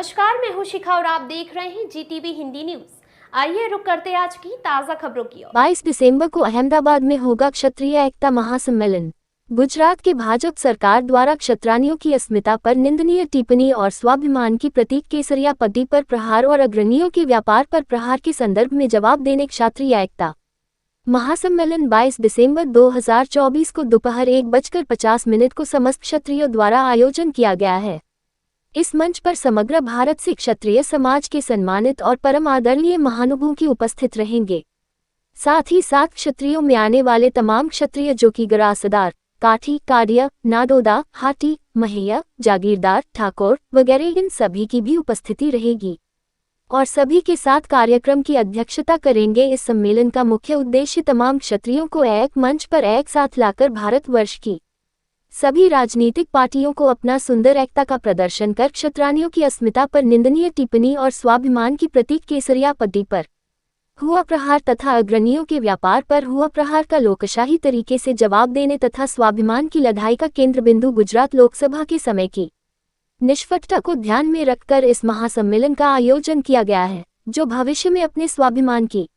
नमस्कार, मैं हूं शिखा और आप देख रहे हैं जीटीवी हिंदी न्यूज। आइए रुक करते हैं आज की ताजा खबरों की ओर। 22 दिसंबर को अहमदाबाद में होगा क्षत्रिय एकता महासम्मेलन। गुजरात के भाजपा सरकार द्वारा क्षत्रानियों की अस्मिता पर निंदनीय टिप्पणी और स्वाभिमान की प्रतीक केसरिया पट्टी पर प्रहार और अग्रणियों के व्यापार पर प्रहार के संदर्भ में जवाब देने क्षत्रिय एकता महासम्मेलन 22 दिसंबर 2024 को दोपहर 1:50 को समस्त क्षत्रियों द्वारा आयोजन किया गया है। इस मंच पर समग्र भारत से क्षत्रिय समाज के सम्मानित और परम आदरणीय महानुभावों की उपस्थित रहेंगे। साथ ही साथ क्षत्रियों में आने वाले तमाम क्षत्रिय जो कि गरासदार, काठी, काडिया, नादोदा, हाटी, महैया, जागीरदार, ठाकुर वगैरह इन सभी की भी उपस्थिति रहेगी और सभी के साथ कार्यक्रम की अध्यक्षता करेंगे। इस सम्मेलन का मुख्य उद्देश्य तमाम क्षत्रियों को एक मंच पर एक साथ लाकर भारतवर्ष की सभी राजनीतिक पार्टियों को अपना सुंदर एकता का प्रदर्शन कर क्षत्रानियों की अस्मिता पर निंदनीय टिप्पणी और स्वाभिमान की प्रतीक केसरिया पट्टी पर हुआ प्रहार तथा अग्रणियों के व्यापार पर हुआ प्रहार का लोकशाही तरीके से जवाब देने तथा स्वाभिमान की लड़ाई का केंद्र बिंदु गुजरात लोकसभा के समय की निष्पक्षता को ध्यान में रखकर इस महासम्मेलन का आयोजन किया गया है, जो भविष्य में अपने स्वाभिमान की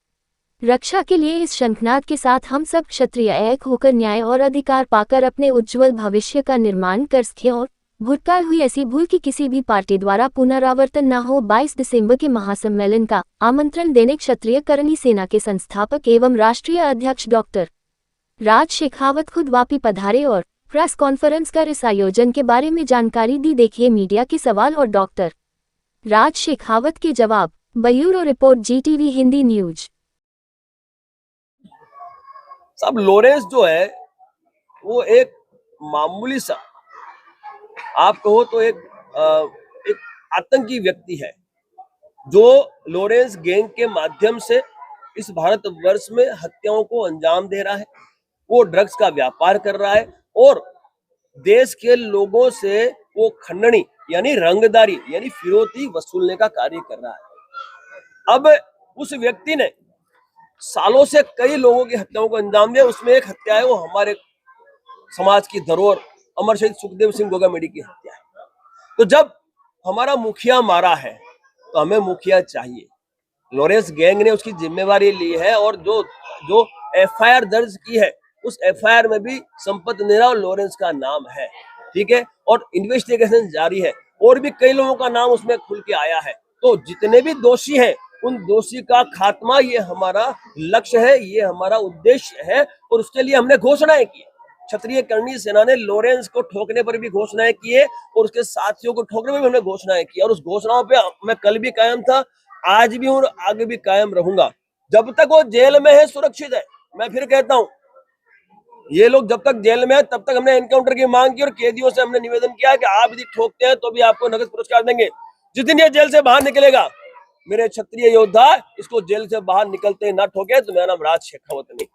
रक्षा के लिए इस शंखनाद के साथ हम सब क्षत्रिय एक होकर न्याय और अधिकार पाकर अपने उज्जवल भविष्य का निर्माण कर सकें और भूतकाल हुई ऐसी भूल की किसी भी पार्टी द्वारा पुनरावर्तन न हो। 22 दिसंबर के महासम्मेलन का आमंत्रण देने क्षत्रिय करणी सेना के संस्थापक एवं राष्ट्रीय अध्यक्ष डॉक्टर राज शेखावत खुद वापी पधारे और प्रेस कॉन्फ्रेंस कर इस आयोजन के बारे में जानकारी दी। देखिए मीडिया के सवाल और डॉक्टर राज शेखावत के जवाब। Bureau report, Zee TV Hindi news. सब लॉरेंस जो है वो एक मामूली सा, आप कहो तो एक आतंकी व्यक्ति है जो लॉरेंस गैंग के माध्यम से इस भारतवर्ष में हत्याओं को अंजाम दे रहा है। वो ड्रग्स का व्यापार कर रहा है और देश के लोगों से वो खंडनी यानी रंगदारी यानी फिरौती वसूलने का कार्य कर रहा है। अब उस व्यक्ति ने सालों से कई लोगों की हत्याओं को अंजाम दिया। उसमें एक हत्या है वो हमारे समाज की धरोहर अमर शहीद सुखदेव सिंह गोगामेडी की हत्या है। तो जब हमारा मुखिया मारा है तो हमें मुखिया चाहिए। लॉरेंस गैंग ने उसकी जिम्मेवारी ली है और जो एफआईआर दर्ज की है उस एफआईआर में भी संपत नेहरा और लॉरेंस का नाम है, ठीक है, और इन्वेस्टिगेशन जारी है और भी कई लोगों का नाम उसमें खुल के आया है। तो जितने भी दोषी हैं उन दोषी का खात्मा ये हमारा लक्ष्य है, ये हमारा उद्देश्य है और उसके लिए हमने घोषणाएं की। क्षत्रिय करणी सेना ने लॉरेंस को ठोकने पर भी घोषणाएं किए और उसके साथियों को ठोकने पर भी हमने घोषणाएं की और उस घोषणाओं पे मैं कल भी कायम था, आज भी हूं और आगे भी कायम रहूंगा। जब तक वो जेल में है सुरक्षित है। मैं फिर कहता हूं, ये लोग जब तक जेल में है तब तक हमने एनकाउंटर की मांग की और कैदियों से हमने निवेदन किया कि आप यदि ठोकते हैं तो भी आपको नगद पुरस्कार देंगे। जिस दिन ये जेल से बाहर निकलेगा, मेरे क्षत्रिय योद्धा इसको जेल से बाहर निकलते ना ठोके तो मेरा नाम राज शेखावत नहीं,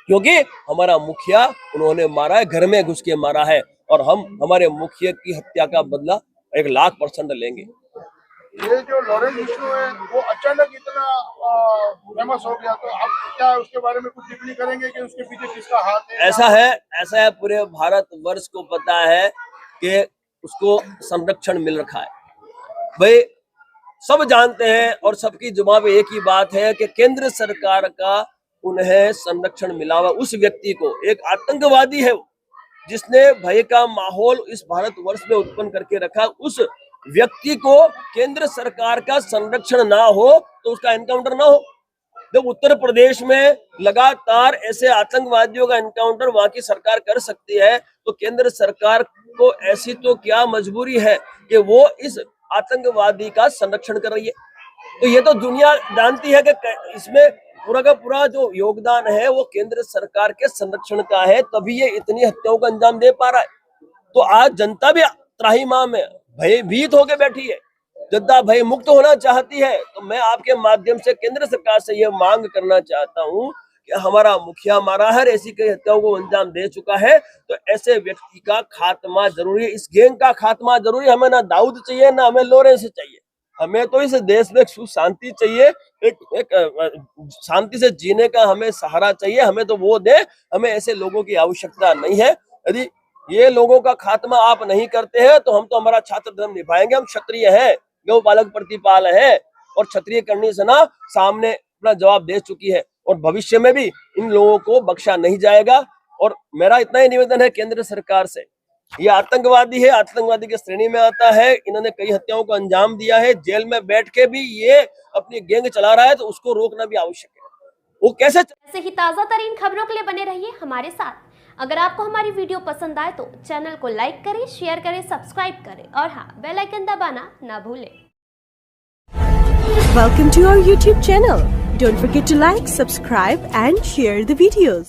क्योंकि हमारा मुखिया उन्होंने मारा है, घर में घुस के मारा है और हम हमारे मुखिया की हत्या का बदला 1,00,000% लेंगे। ये जो लॉरेंस इशू है वो अचानक इतना फेमस हो गया, तो आप क्या उसके बारे में कुछ टिप्पणी करेंगे कि उसके पीछे किसका हाथ है? ऐसा है पूरे भारतवर्ष को पता है कि उसको संरक्षण मिल रखा है। भाई सब जानते हैं और सबकी जुबान पे एक ही बात है कि केंद्र सरकार का उन्हें संरक्षण मिला हुआ। उस व्यक्ति को, एक आतंकवादी है जिसने भय का माहौल इस भारतवर्ष में उत्पन्न करके रखा, उस व्यक्ति को केंद्र सरकार का संरक्षण ना हो तो उसका एनकाउंटर ना हो। जब उत्तर प्रदेश में लगातार ऐसे आतंकवादियों का एनकाउंटर वहां की सरकार कर सकती है तो केंद्र सरकार को ऐसी तो क्या मजबूरी है कि वो इस आतंकवादी का संरक्षण कर रही है। तो ये तो दुनिया जानती है कि इसमें पूरा का पूरा जो योगदान है वो केंद्र सरकार के संरक्षण का है, तभी ये इतनी हत्याओं का अंजाम दे पा रहा है। तो आज जनता भी त्राहिमाम में भयभीत होकर बैठी है, जनता भय मुक्त होना चाहती है। तो मैं आपके माध्यम से केंद्र सरकार से यह मांग करना चाहता हूं कि हमारा मुखिया मारा है, ऐसी कई हत्याओं को अंजाम दे चुका है, तो ऐसे व्यक्ति का खात्मा जरूरी है, इस गैंग का खात्मा जरूरी है। हमें ना दाऊद चाहिए ना हमें लॉरेंस चाहिए, हमें तो इस देश में सुख शांति चाहिए, एक शांति से जीने का हमें सहारा चाहिए। हमें तो वो दे, हमें ऐसे लोगों की आवश्यकता नहीं है। यदि ये लोगों का खात्मा आप नहीं करते हैं तो हम तो हमारा छात्र धर्म निभाएंगे। हम क्षत्रिय हैं, गौपालक प्रतिपाल है और क्षत्रिय करनी सेना सामने अपना जवाब दे चुकी है और भविष्य में भी इन लोगों को बख्शा नहीं जाएगा। और मेरा इतना ही निवेदन है केंद्र सरकार से, ये आतंकवादी है, आतंकवादी की श्रेणी में आता है, इन्होंने कई हत्याओं को अंजाम दिया है, जेल में बैठ के भी ये अपनी गैंग चला रहा है, तो उसको रोकना भी आवश्यक है। वो कैसे ऐसे ही ताजा तरीन खबरों के लिए बने रहिए हमारे साथ। अगर आपको हमारी वीडियो पसंद आए तो चैनल को लाइक करें, शेयर करें, सब्सक्राइब करें और हाँ, बेल आइकन दबाना ना भूलें। Welcome to our YouTube channel. Don't forget to like, subscribe and share the videos.